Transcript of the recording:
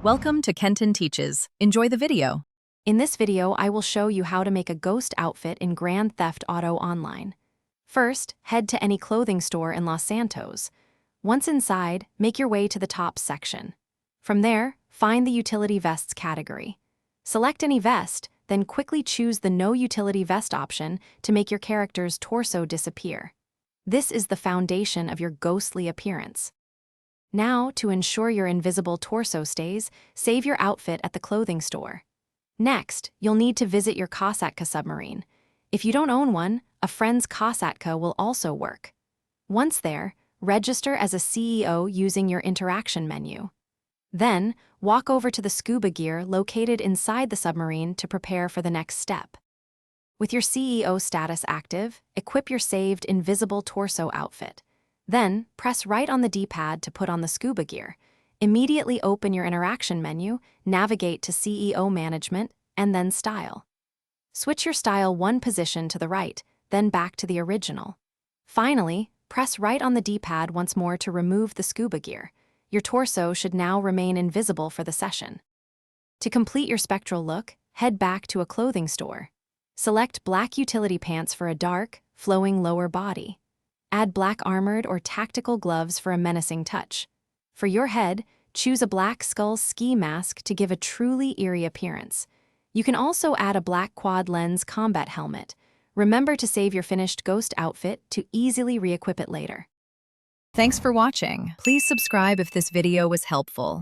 Welcome to Kenton Teaches. Enjoy the video. In this video, I will show you how to make a ghost outfit in Grand Theft Auto Online. First, head to any clothing store in Los Santos. Once inside, make your way to the top section. From there, find the Utility Vests category. Select any vest, then quickly choose the No Utility Vest option to make your character's torso disappear. This is the foundation of your ghostly appearance. Now, to ensure your invisible torso stays, save your outfit at the clothing store. Next, you'll need to visit your Kosatka submarine. If you don't own one, a friend's Kosatka will also work. Once there, register as a CEO using your interaction menu. Then, walk over to the scuba gear located inside the submarine to prepare for the next step. With your CEO status active, equip your saved invisible torso outfit. Then, press right on the D-pad to put on the scuba gear. Immediately open your interaction menu, navigate to CEO Management, and then Style. Switch your style one position to the right, then back to the original. Finally, press right on the D-pad once more to remove the scuba gear. Your torso should now remain invisible for the session. To complete your spectral look, head back to a clothing store. Select black utility pants for a dark, flowing lower body. Add black armored or tactical gloves for a menacing touch. For your head, choose a black skull ski mask to give a truly eerie appearance. You can also add a black quad lens combat helmet. Remember to save your finished ghost outfit to easily re-equip it later. Thanks for watching. Please subscribe if this video was helpful.